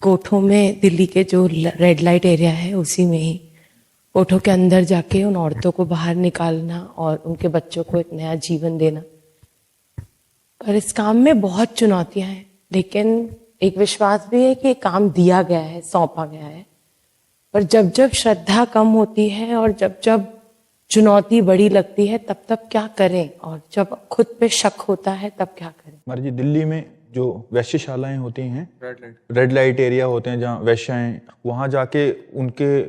कोठों में, दिल्ली के जो रेड लाइट एरिया है उसी में ही कोठों के अंदर जाके उन औरतों को बाहर निकालना और उनके बच्चों को एक नया जीवन देना। पर इस काम में बहुत चुनौतियां हैं, लेकिन एक विश्वास भी है कि ये काम दिया गया है, सौंपा गया है। पर जब जब श्रद्धा कम होती है और जब जब चुनौती बड़ी लगती है, तब तब क्या करें, और जब खुद पे शक होता है तब क्या करें? हमारे जी दिल्ली में जो वैश्यशालाएं होती हैं, रेड लाइट एरिया होते हैं जहाँ वैश्याएं, वहाँ जाके उनके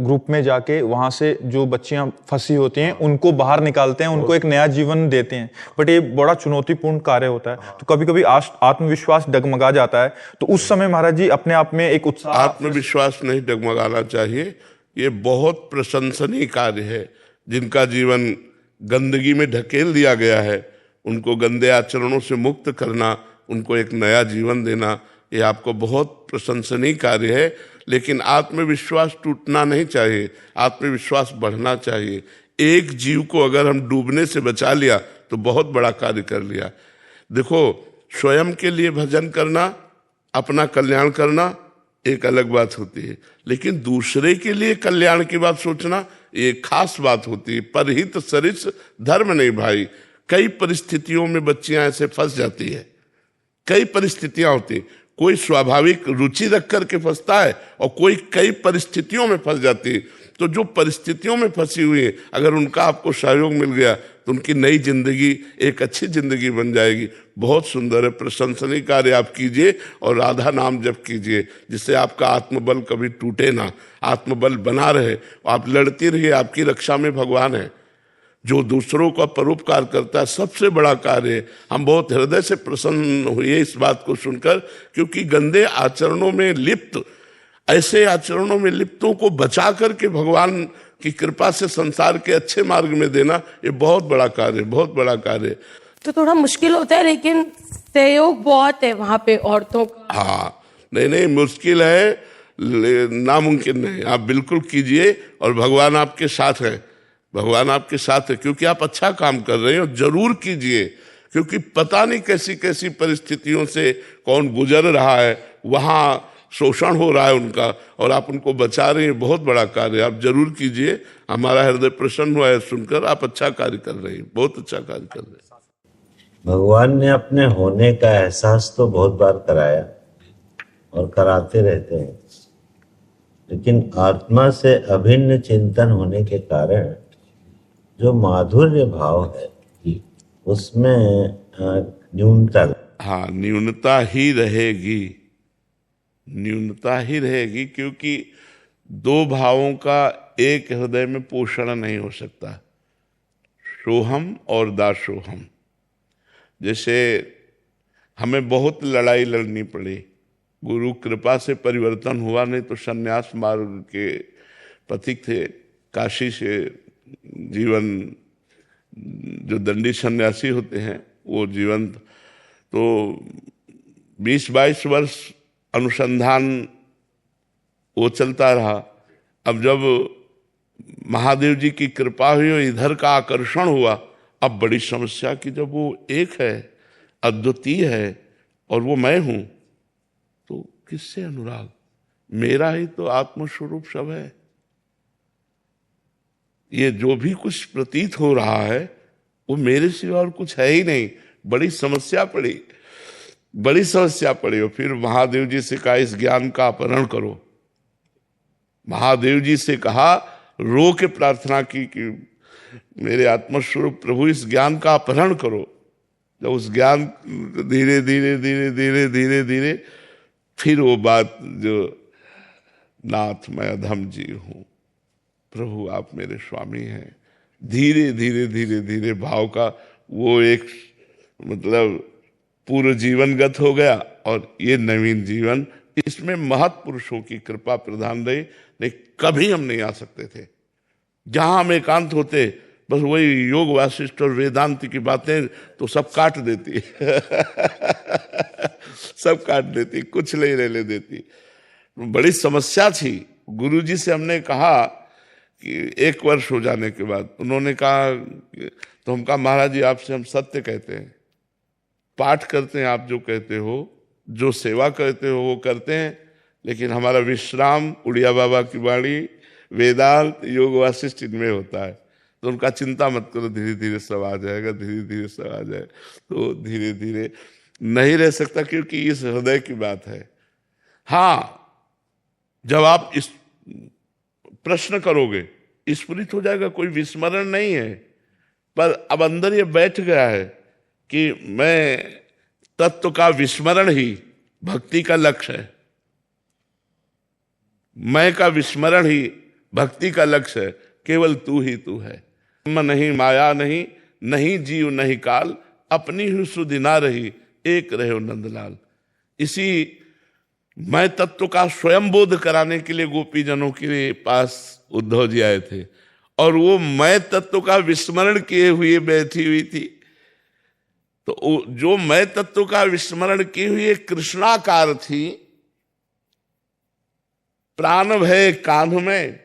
ग्रुप में जाके वहाँ से जो बच्चियाँ फंसी होती हैं उनको बाहर निकालते हैं, उनको एक नया जीवन देते हैं। बट ये बड़ा चुनौतीपूर्ण कार्य होता है, तो कभी कभी आत्मविश्वास डगमगा जाता है। तो उस समय महाराज जी अपने आप में एक उत्साह। आत्मविश्वास नहीं डगमगाना चाहिए। ये बहुत प्रशंसनीय कार्य है। जिनका जीवन गंदगी में ढकेल दिया गया है, उनको गंदे आचरणों से मुक्त करना, उनको एक नया जीवन देना, ये आपको बहुत प्रशंसनीय कार्य है। लेकिन आत्मविश्वास टूटना नहीं चाहिए, आत्मविश्वास बढ़ना चाहिए। एक जीव को अगर हम डूबने से बचा लिया तो बहुत बड़ा कार्य कर लिया। देखो, स्वयं के लिए भजन करना, अपना कल्याण करना एक अलग बात होती है, लेकिन दूसरे के लिए कल्याण की बात सोचना ये खास बात होती है। परहित सरिस धर्म नहीं भाई। कई परिस्थितियों में बच्चियां ऐसे फंस जाती है, कई परिस्थितियां होती, कोई स्वाभाविक रुचि रख करके फंसता है और कोई कई परिस्थितियों में फंस जाती है। तो जो परिस्थितियों में फंसी हुई है, अगर उनका आपको सहयोग मिल गया तो उनकी नई जिंदगी एक अच्छी जिंदगी बन जाएगी। बहुत सुंदर है, प्रशंसनीय कार्य आप कीजिए और राधा नाम जप कीजिए, जिससे आपका आत्मबल कभी टूटे ना, आत्मबल बना रहे। आप लड़ती रहिए, आपकी रक्षा में भगवान है। जो दूसरों का परोपकार करता है सबसे बड़ा कार्य है। हम बहुत हृदय से प्रसन्न हुए इस बात को सुनकर, क्योंकि गंदे आचरणों में लिप्त, ऐसे आचरणों में लिप्तों को बचा करके भगवान की कृपा से संसार के अच्छे मार्ग में देना, ये बहुत बड़ा कार्य, बहुत बड़ा कार्य। तो थोड़ा मुश्किल होता है, लेकिन सहयोग बहुत है वहां पे औरतों का। हाँ, नहीं मुश्किल है, नामुमकिन नहीं। आप बिल्कुल कीजिए और भगवान आपके साथ है, भगवान आपके साथ है, क्योंकि आप अच्छा काम कर रहे हो। जरूर कीजिए, क्योंकि पता नहीं कैसी कैसी परिस्थितियों से कौन गुजर रहा है, वहाँ शोषण हो रहा है उनका, और आप उनको बचा रहे हैं। बहुत बड़ा कार्य, आप जरूर कीजिए। हमारा हृदय प्रसन्न हुआ है सुनकर। आप अच्छा कार्य कर रहे हैं, बहुत अच्छा कार्य कर रहे हैं। भगवान ने अपने होने का एहसास तो बहुत बार कराया और कराते रहते हैं, लेकिन आत्मा से अभिन्न चिंतन होने के कारण जो माधुर्य भाव है उसमें न्यूनता, हाँ, न्यूनता ही रहेगी, न्यूनता ही रहेगी, क्योंकि दो भावों का एक हृदय में पोषण नहीं हो सकता। सोहम और दासोहम। जैसे हमें बहुत लड़ाई लड़नी पड़ी, गुरु कृपा से परिवर्तन हुआ, नहीं तो सन्यास मार्ग के पथिक थे। काशी से जीवन, जो दंडी सन्यासी होते हैं वो जीवन, तो 20-22 वर्ष अनुसंधान वो चलता रहा। अब जब महादेव जी की कृपा हुई और इधर का आकर्षण हुआ, अब बड़ी समस्या कि जब वो एक है, अद्वितीय है, और वो मैं हूं, तो किससे अनुराग? मेरा ही तो आत्मस्वरूप सब है। ये जो भी कुछ प्रतीत हो रहा है वो मेरे सिवा और कुछ है ही नहीं। बड़ी समस्या पड़ी, बड़ी समस्या पड़ी। और फिर महादेव जी से कहा, इस ज्ञान का अपहरण करो। महादेव जी से कहा, रो के प्रार्थना की कि मेरे आत्मस्वरूप प्रभु इस ज्ञान का अपहरण करो। जब उस ज्ञान धीरे धीरे धीरे धीरे धीरे धीरे फिर वो बात जो, नाथ मैं अधम जीव हूं, प्रभु आप मेरे स्वामी हैं, धीरे धीरे धीरे धीरे भाव का वो एक मतलब पूर्व जीवनगत हो गया। और ये नवीन जीवन, इसमें महत पुरुषों की कृपा प्रधान रही। नहीं, कभी हम नहीं आ सकते थे। जहां हम एकांत होते, बस वही योग वासिष्ठ और वेदांत की बातें तो सब काट देती सब काट देती, कुछ नहीं रहने देती। बड़ी समस्या थी। गुरुजी से हमने कहा कि 1 वर्ष हो जाने के बाद उन्होंने कहा, तो हम कहा महाराज जी आपसे हम सत्य कहते हैं, पाठ करते हैं आप जो कहते हो, जो सेवा करते हो वो करते हैं, लेकिन हमारा विश्राम उड़िया बाबा की वाणी, वेदांत, योग वासिष्ठ इनमें होता है। तो उनका चिंता मत करो, धीरे धीरे सब आ जाएगा, धीरे धीरे सब आ जाए। तो धीरे धीरे नहीं रह सकता, क्योंकि इस हृदय की बात है। हाँ, जब आप इस प्रश्न करोगे स्फुरित हो जाएगा, कोई विस्मरण नहीं है। पर अब अंदर ये बैठ गया है कि मैं तत्व का विस्मरण ही भक्ति का लक्ष्य है, मैं का विस्मरण ही भक्ति का लक्ष्य है। केवल तू ही तू है, नहीं माया नहीं, नहीं जीव नहीं काल, अपनी ही सुधि ना रही, एक रहे नंदलाल। इसी मैं तत्व का स्वयं बोध कराने के लिए गोपी जनों के पास उद्धव जी आए थे, और वो मैं तत्व का विस्मरण किए हुए बैठी हुई थी। तो जो मैं तत्व का विस्मरण किए हुए कृष्णाकार थी, प्राण भय कान में,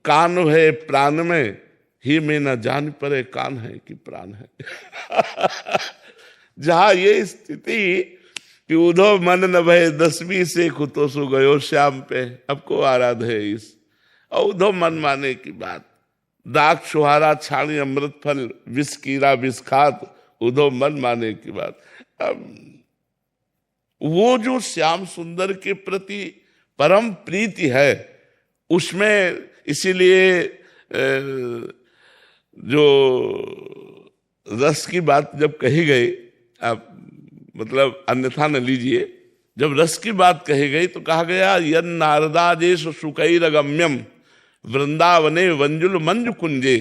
कान भय प्राण में, ही में न जान पड़े कान है कि प्राण है। जहां ये स्थिति कि उधो मन न भय 10वीं से खुतो सो गयो श्याम पे, अब को आराध है इस। और उधो मन माने की बात, दाग सुहारा छाणी अमृत फल, विष कीरा विष खात, उधो मन माने की बात। अब वो जो श्याम सुंदर के प्रति परम प्रीति है, उसमें इसीलिए जो रस की बात जब कही गई, आप मतलब अन्यथा न लीजिए, जब रस की बात कही गई तो कहा गया यन नारदादेश सुकैरगम्यम वृंदावने वंजुल मंजु कुंजे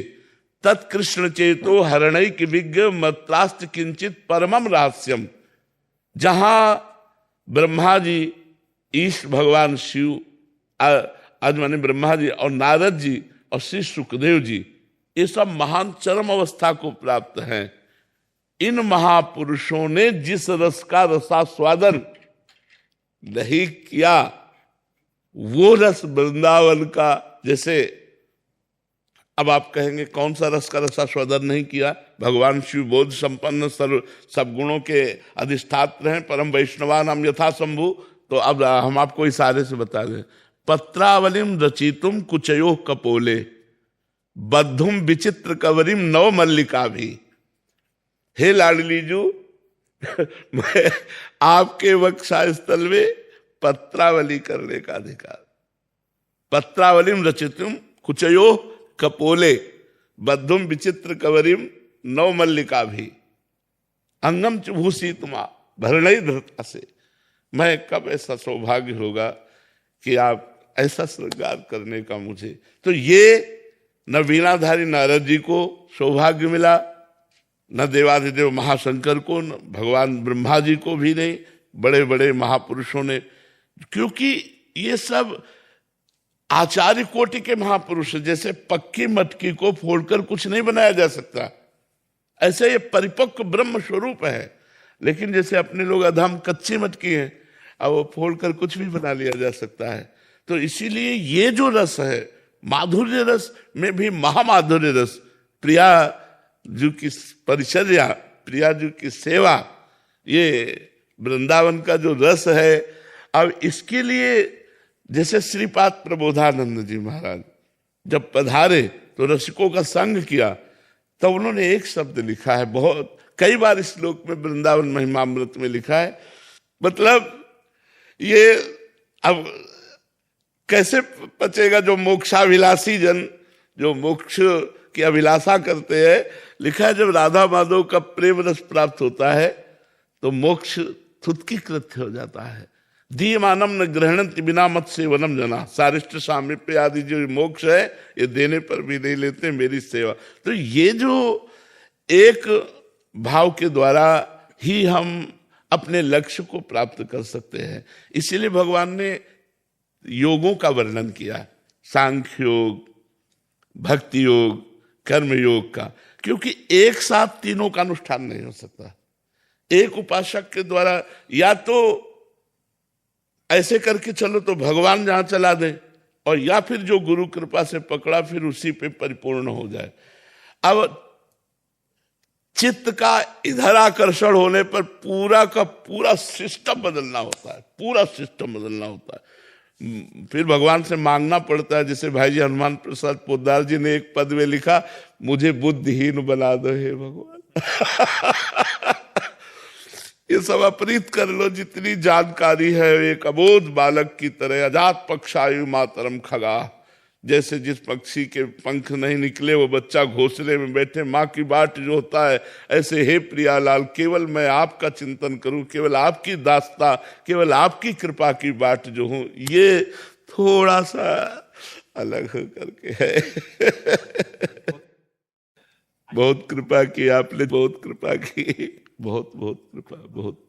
तत्कृष्ण चेतो हरणैक विज्ञ मत्रास्त किंचित परमम रहस्यम। जहां ब्रह्मा जी, ईश भगवान शिव, आज माने ब्रह्मा जी और नारद जी और श्री सुखदेव जी, ये सब महान चरम अवस्था को प्राप्त हैं। इन महापुरुषों ने जिस रस का रसास्वादन नहीं किया, वो रस वृंदावन का, जैसे अब आप कहेंगे कौन सा रस का रसास्वादन नहीं किया? भगवान शिव बोध संपन्न सर्व सब गुणों के अधिष्ठात्र हैं, परम वैष्णवान हम यथा शंभु। तो अब हम आपको इशारे से बता दें, पत्रावलिम रचितुम कुचयो कपोले, बद्धुम विचित्र कवरिम नव मल्लिका भी। हे लाडली जू, मैं आपके वक्षस्थल में पत्रावली करने का अधिकार। पत्रावलिम रचितुम कुचयो कपोले, बद्धुम विचित्र कवरिम नव मल्लिका भी, अंगम चुभूसी तुमा भरणई धृता से। मैं कब ऐसा सौभाग्य होगा कि आप ऐसा श्रृंगार करने का मुझे। तो ये न वीणाधारी नारद जी को सौभाग्य मिला, न देवाधिदेव महाशंकर को, न भगवान ब्रह्मा जी को भी नहीं, बड़े बड़े महापुरुषों ने। क्योंकि ये सब आचार्य कोटि के महापुरुष, जैसे पक्की मटकी को फोड़कर कुछ नहीं बनाया जा सकता, ऐसे ये परिपक्व ब्रह्म स्वरूप है। लेकिन जैसे अपने लोग अधम कच्ची मटकी हैं, अब वो फोड़कर कुछ भी बना लिया जा सकता है। तो इसीलिए ये जो रस है, माधुर्य रस में भी महामाधुर्य रस, प्रिया जी की परिचर्या, प्रिया जी की सेवा, ये वृंदावन का जो रस है। अब इसके लिए जैसे श्रीपाद प्रबोधानंद जी महाराज जब पधारे तो रसिकों का संग किया, तो उन्होंने एक शब्द लिखा है, बहुत कई बार इस श्लोक में वृंदावन महिमामृत में लिखा है। मतलब ये अब कैसे पचेगा जो मोक्षाभिलाषी जन, जो मोक्ष की अभिलाषा करते हैं। लिखा है जब राधा माधव का प्रेम रस प्राप्त होता है तो मोक्ष थुतकी कृत्य हो जाता है। दीयमानम न ग्रहणंति बिना मत सेवनम जना, सारिष्ट सामीप्य आदि जो मोक्ष है ये देने पर भी नहीं लेते, मेरी सेवा। तो ये जो एक भाव के द्वारा ही हम अपने लक्ष्य को प्राप्त कर सकते हैं। इसीलिए भगवान ने योगों का वर्णन किया, सांख्य योग, भक्ति योग, कर्म योग का, क्योंकि एक साथ तीनों का अनुष्ठान नहीं हो सकता। एक उपासक के द्वारा या तो ऐसे करके चलो तो भगवान जहां चला दे, और या फिर जो गुरु कृपा से पकड़ा फिर उसी पे परिपूर्ण हो जाए। अब चित्त का इधर आकर्षण होने पर पूरा का पूरा सिस्टम बदलना होता है, पूरा सिस्टम बदलना होता है। फिर भगवान से मांगना पड़ता है। जैसे भाई जी हनुमान प्रसाद पोद्दार जी ने एक पद में लिखा, मुझे बुद्धिहीन बना दो हे भगवान। ये सब अपरीत कर लो, जितनी जानकारी है एक अबोध बालक की तरह। अजात पक्षायु मातरम खगा, जैसे जिस पक्षी के पंख नहीं निकले वो बच्चा घोंसले में बैठे माँ की बाट जो होता है, ऐसे हे प्रियालाल केवल मैं आपका चिंतन करूं, केवल आपकी दास्ता, केवल आपकी कृपा की बाट जो हूं, ये थोड़ा सा अलग हो करके है। बहुत कृपा की आपने, बहुत कृपा की, बहुत बहुत कृपा, बहुत।